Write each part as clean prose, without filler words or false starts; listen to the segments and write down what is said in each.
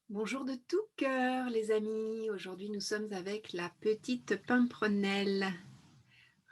Bonjour de tout cœur les amis, aujourd'hui nous sommes avec la petite pimprenelle.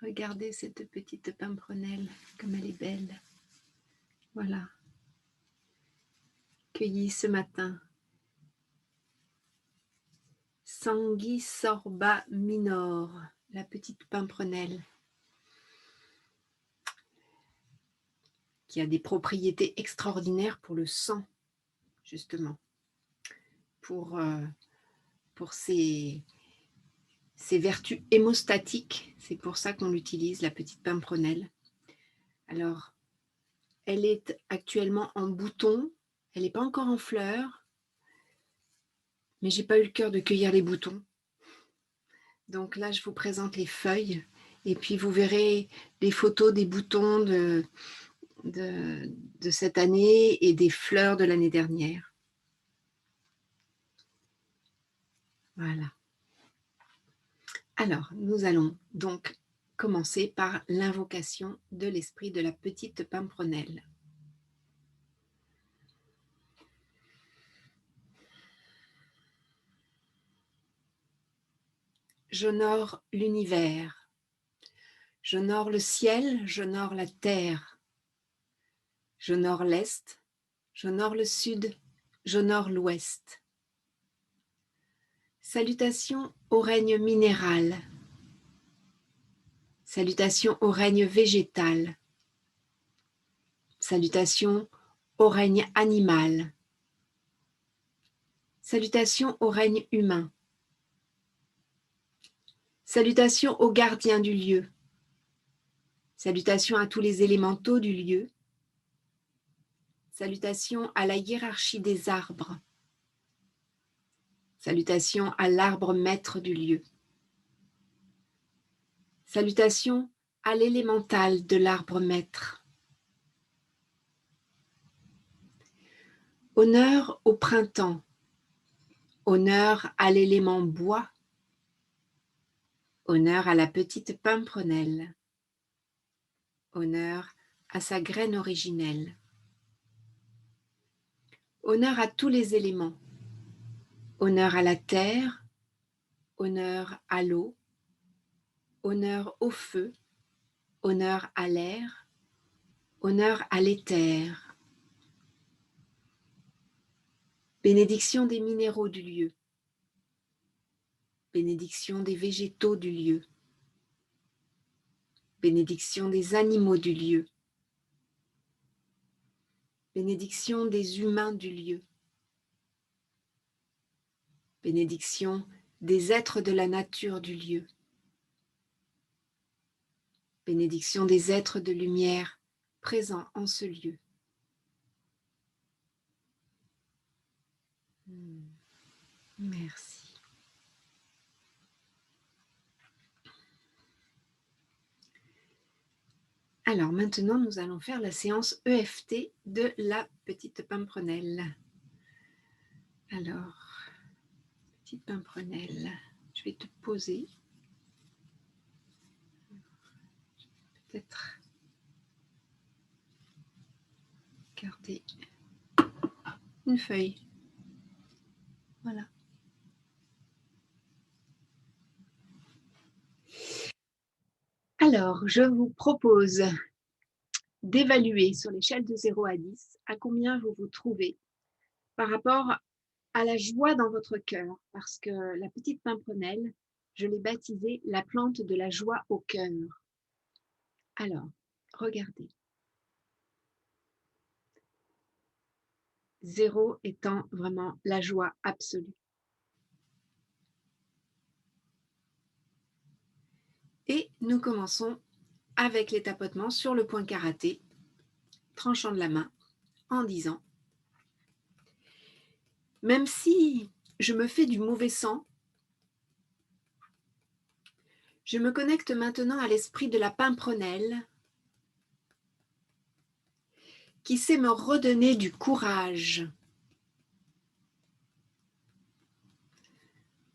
Regardez cette petite pimprenelle, comme elle est belle. Voilà, cueillie ce matin. Sanguisorba minor, la petite pimprenelle, qui a des propriétés extraordinaires pour le sang, justement, pour ses vertus hémostatiques. C'est pour ça qu'on l'utilise, la petite pimprenelle. Alors, elle est actuellement en bouton, elle n'est pas encore en fleurs, mais j'ai pas eu le cœur de cueillir les boutons. Donc là, je vous présente les feuilles et puis vous verrez les photos des boutons de cette année et des fleurs de l'année dernière. Voilà. Alors, nous allons donc commencer par l'invocation de l'esprit de la petite pimprenelle. J'honore l'univers, j'honore le ciel, j'honore la terre, j'honore l'est, j'honore le sud, j'honore l'ouest. Salutations au règne minéral, salutations au règne végétal, salutations au règne animal, salutations au règne humain, salutations aux gardiens du lieu, salutations à tous les élémentaux du lieu, salutations à la hiérarchie des arbres, salutations à l'arbre maître du lieu, salutations à l'élémental de l'arbre maître. Honneur au printemps, honneur à l'élément bois, honneur à la petite pimprenelle, honneur à sa graine originelle, honneur à tous les éléments, honneur à la terre, honneur à l'eau, honneur au feu, honneur à l'air, honneur à l'éther. Bénédiction des minéraux du lieu, bénédiction des végétaux du lieu, bénédiction des animaux du lieu, bénédiction des humains du lieu, bénédiction des êtres de la nature du lieu, bénédiction des êtres de lumière présents en ce lieu. Merci. Alors maintenant, nous allons faire la séance EFT de la petite pimprenelle. Alors, petite pimprenelle, je vais te poser. Peut-être garder une feuille. Voilà. Alors, je vous propose d'évaluer sur l'échelle de 0 à 10 à combien vous vous trouvez par rapport à la joie dans votre cœur, parce que la petite pimprenelle, je l'ai baptisée la plante de la joie au cœur. Alors, regardez. 0 étant vraiment la joie absolue. Et nous commençons avec les tapotements sur le point karaté, tranchant de la main, en disant « Même si je me fais du mauvais sang, je me connecte maintenant à l'esprit de la pimprenelle qui sait me redonner du courage. »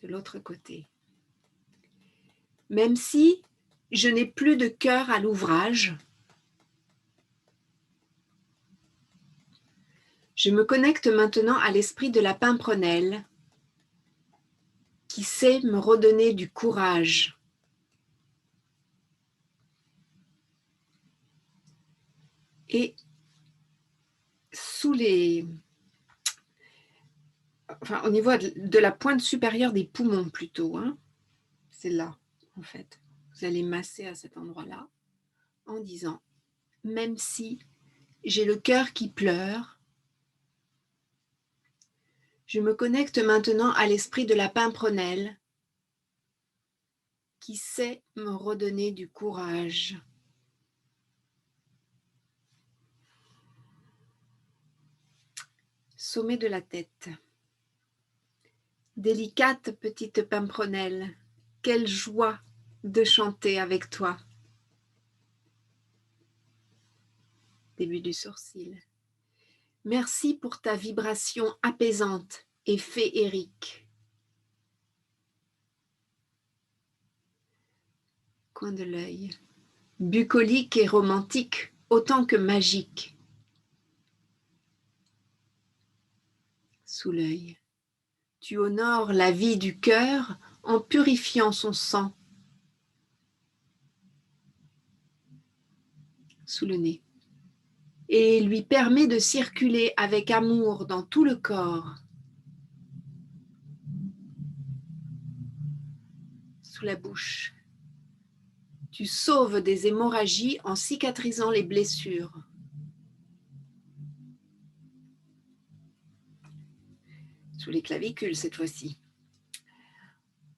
De l'autre côté. Même si je n'ai plus de cœur à l'ouvrage, Je me connecte maintenant à l'esprit de la pimprenelle qui sait me redonner du courage. Et au niveau de la pointe supérieure des poumons plutôt, hein, c'est là en fait. Vous allez masser à cet endroit-là en disant, même si j'ai le cœur qui pleure, je me connecte maintenant à l'esprit de la pimprenelle qui sait me redonner du courage. Sommet de la tête. Délicate petite pimprenelle, quelle joie de chanter avec toi. Début du sourcil. Merci pour ta vibration apaisante et féerique. Coin de l'œil. Bucolique et romantique, autant que magique. Sous l'œil. Tu honores la vie du cœur en purifiant son sang. Sous le nez. Et lui permet de circuler avec amour dans tout le corps. Sous la bouche. Tu sauves des hémorragies en cicatrisant les blessures. Sous les clavicules cette fois-ci.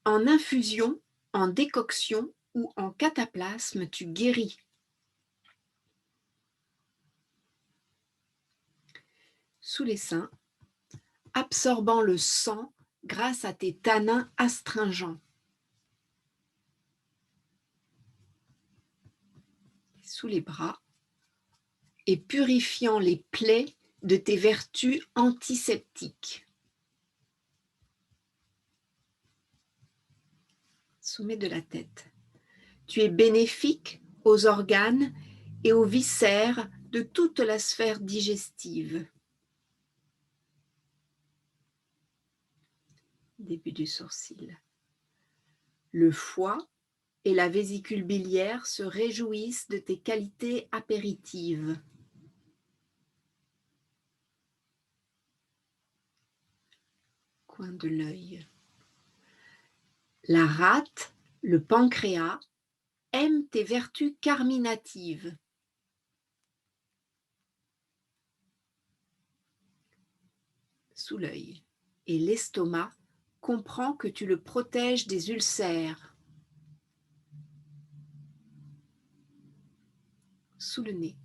En infusion, en décoction ou en cataplasme, tu guéris. Sous les seins, absorbant le sang grâce à tes tanins astringents. Sous les bras, et purifiant les plaies de tes vertus antiseptiques. Sommet de la tête. Tu es bénéfique aux organes et aux viscères de toute la sphère digestive. Début du sourcil. Le foie et la vésicule biliaire se réjouissent de tes qualités apéritives. Coin de l'œil. La rate, le pancréas, aime tes vertus carminatives. Sous l'œil. Et l'estomac comprend que tu le protèges des ulcères. Sous le nez.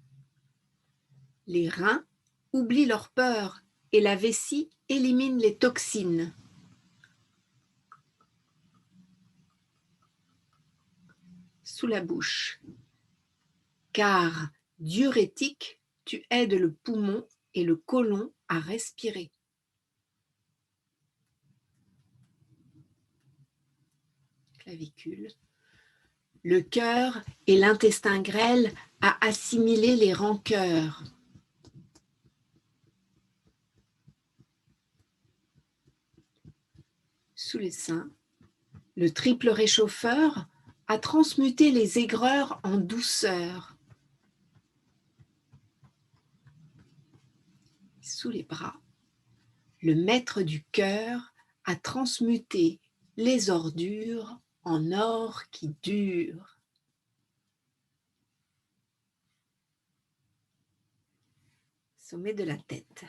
Les reins oublient leur peur et la vessie élimine les toxines. Sous la bouche. Car diurétique, tu aides le poumon et le côlon à respirer. Clavicule. Le cœur et l'intestin grêle à assimiler les rancœurs. Sous les seins, le triple réchauffeur a transmuté les aigreurs en douceur. Sous les bras, le maître du cœur a transmuté les ordures en or qui dure. Sommet de la tête.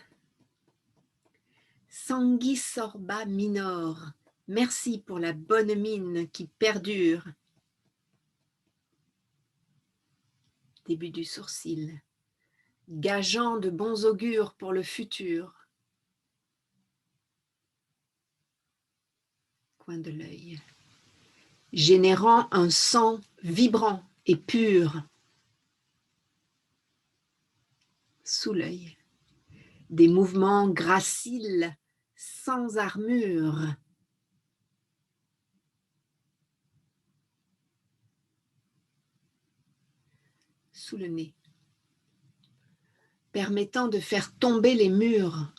Sanguisorba minor, merci pour la bonne mine qui perdure. Début du sourcil, gageant de bons augures pour le futur. Coin de l'œil, générant un sang vibrant et pur. Sous l'œil, des mouvements graciles sans armure. Sous le nez, permettant de faire tomber les murs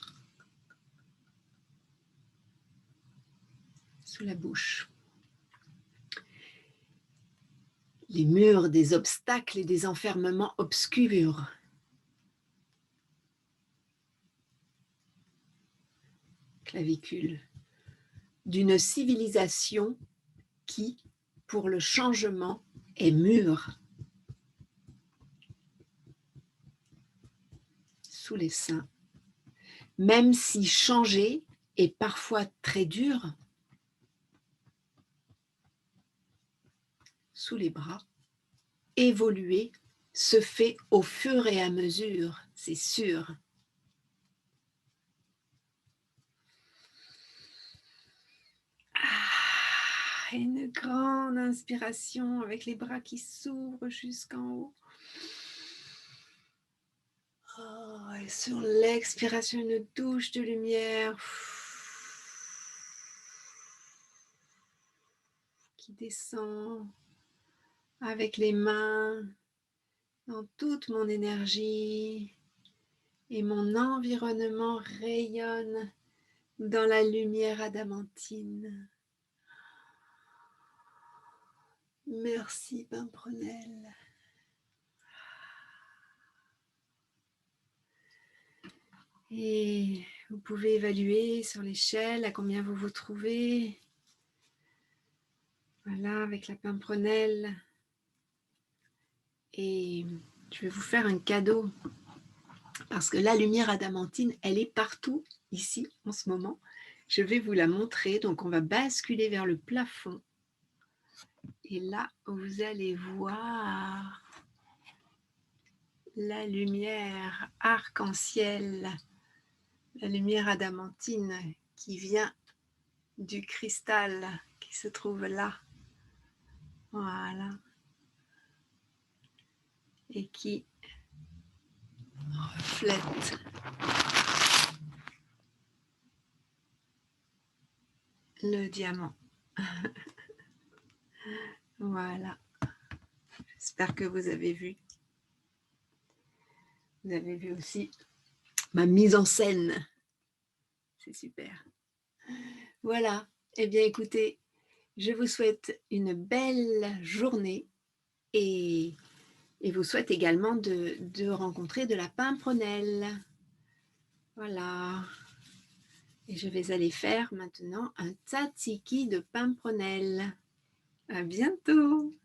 sous la bouche. Les murs des obstacles et des enfermements obscurs. Clavicule. D'une civilisation qui, pour le changement, est mûre. Sous les seins. Même si changer est parfois très dur, sous les bras, évoluer se fait au fur et à mesure, c'est sûr. Une grande inspiration avec les bras qui s'ouvrent jusqu'en haut. Oh, et sur l'expiration, une douche de lumière qui descend avec les mains dans toute mon énergie et mon environnement rayonne dans la lumière adamantine. Merci Pimprenelle. Et vous pouvez évaluer sur l'échelle à combien vous vous trouvez. Voilà, avec la Pimprenelle. Et je vais vous faire un cadeau. Parce que la lumière adamantine, elle est partout, ici, en ce moment. Je vais vous la montrer. Donc, on va basculer vers le plafond. Et là, vous allez voir la lumière arc-en-ciel, la lumière adamantine qui vient du cristal qui se trouve là. Voilà. Et qui reflète le diamant. Voilà. J'espère que vous avez vu. Vous avez vu aussi ma mise en scène. C'est super. Voilà. Eh bien, écoutez, je vous souhaite une belle journée et vous souhaite également de rencontrer de la Pimprenelle. Voilà. Et je vais aller faire maintenant un tzatziki de Pimprenelle. À bientôt.